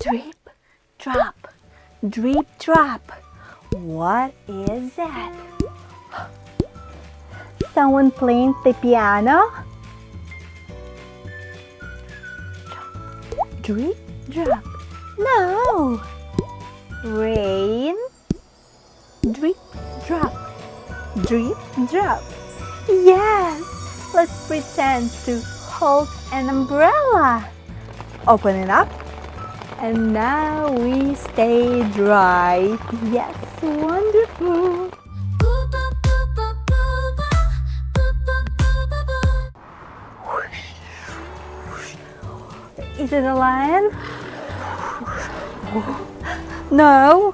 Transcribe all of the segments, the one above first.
Drip, drop, drip, drop. What is that? Someone playing the piano? Drip, drop. No! Rain. Drip, drop. Drip, drop. Yes! Let's pretend to hold an umbrella. Open it up. And now we stay dry. Yes, wonderful. Is it a lion? No.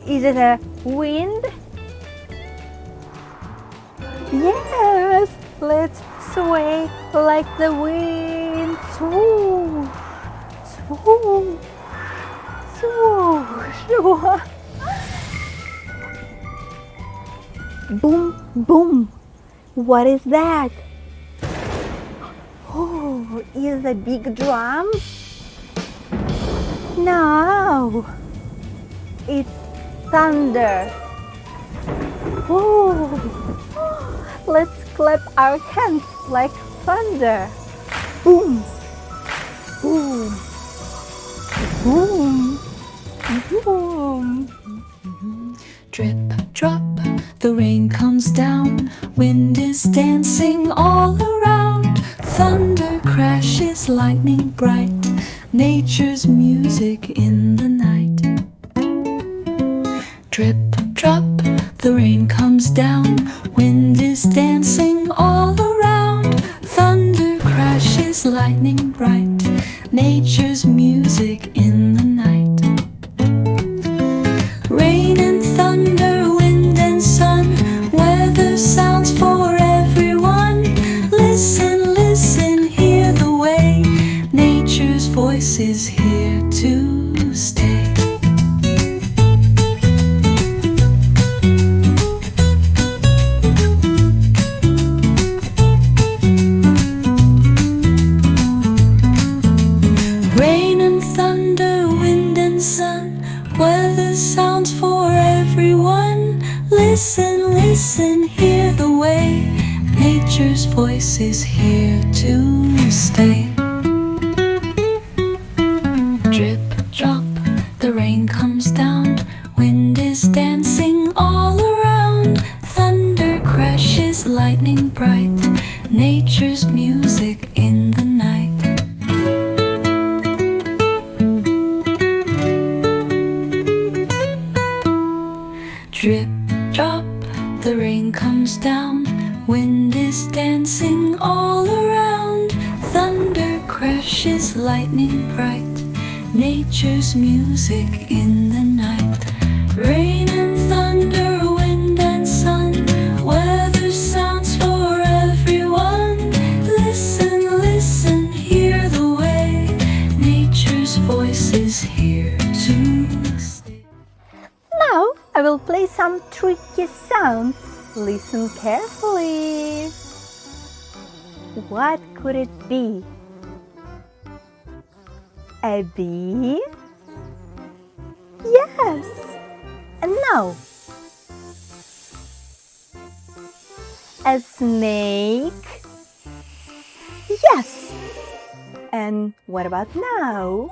Is it a wind? Yes. Let's sway like the wind. Swoosh, swoosh, swoosh. Boom, boom. What is that? Oh, is a big drum? No, it's thunder. Oh, let's clap our hands like thunder. Boom, boom, boom, boom. Drip, drop, the rain comes down. Wind is dancing all around. Thunder crashes, lightning bright. Nature's music in the night. Drip, drop, the rain comes down. Wind is dancing all around. Thunder crashes, lightning bright. Nature's music in the night. Rain and thunder, wind and sun. Weather sounds for everyone. Listen, listen, hear the way. Nature's voice is here to stay. Rain and thunder, wind and sun. Weather sounds for everyone. Listen, listen, hear the way. Nature's voice is here to stay. Drip, drop, the rain comes down. Wind is dancing all around. Thunder crashes, lightning bright. Nature's music in the night. Drip, drop, the rain comes down. Wind is dancing all around. Thunder crashes, lightning bright. Nature's music in the night. Rain and thunder, wind and sun. Weather sounds for everyone. Listen, listen, hear the way. Nature's voice is here to stay. Now I will play some tricky sounds. Listen carefully. What could it be? A bee? Yes. And now? A snake? Yes. And what about now?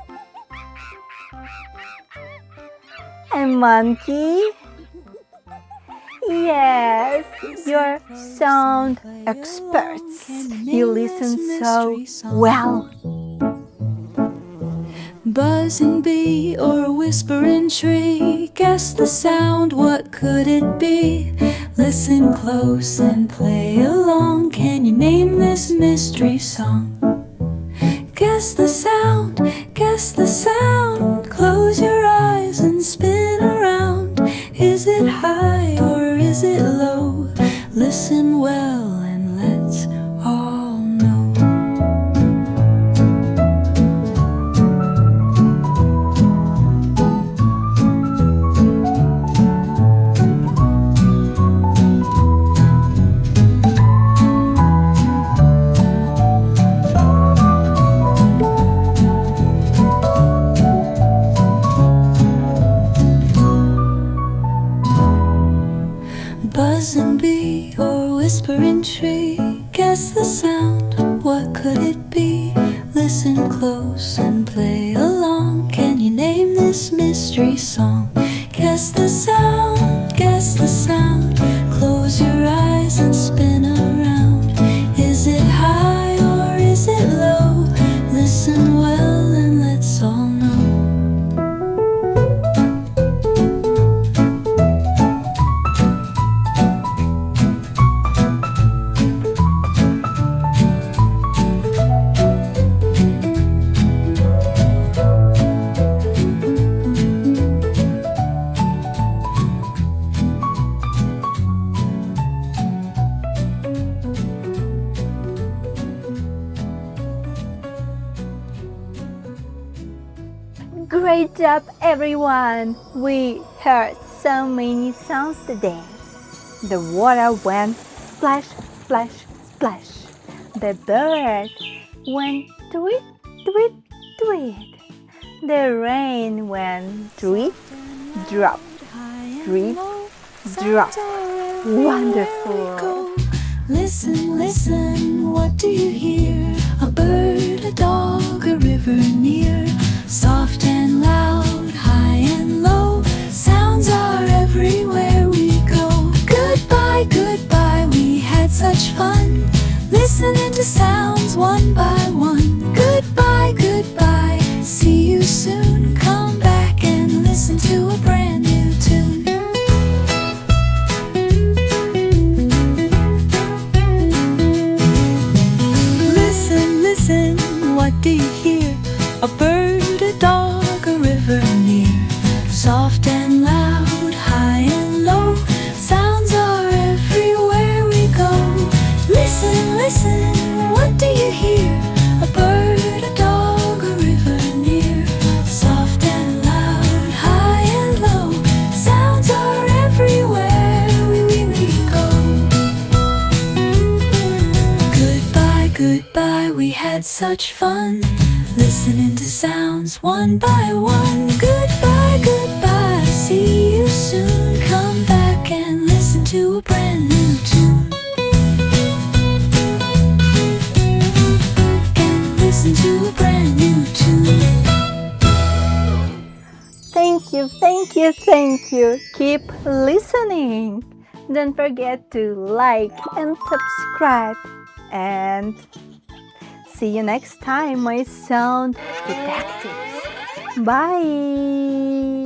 A monkey? Yes, you're sound experts. You listen so well. Buzzing bee or whispering tree. Guess the sound, what could it be? Listen close and play along. Can you name this mystery song? Guess the sound, guess the sound. Close your eyes and spin around. Is it high or is it low? Listen well and let's all know. tree. Guess the sound, what could it be? Listen close and play along. Can you name this mystery song? Guess the sound, guess the sound. Close your eyes and spin around. Is it high or is it low? Listen well and let's all know. Great job, everyone! We heard so many sounds today. The water went splash, splash, splash. The bird went tweet, tweet, tweet. The rain went drip, drop, drip, drop. Wonderful! Listen, listen, what do you hear? A bird, a dog, a river near. Soft and loud, high and low. Sounds are everywhere we go. Goodbye, goodbye, we had such fun. Listening to sounds one by one. Goodbye, goodbye, see you soon. Come back and listen to a brand new tune. Listen, listen, what do you hear? A bird, a dog, a river near. Soft and loud, high and low. Sounds are everywhere we go. Listen, listen, what do you hear? A bird, a dog, a river near. Soft and loud, high and low. Sounds are everywhere we go. Goodbye, goodbye, we had such fun. Listening to sounds one by one. Goodbye, goodbye, see you soon. Come back and listen to a brand new tune. And listen to a brand new tune. Thank you, thank you, thank you. Keep listening. Don't forget to like and subscribe. And see you next time, my sound detectives. Bye!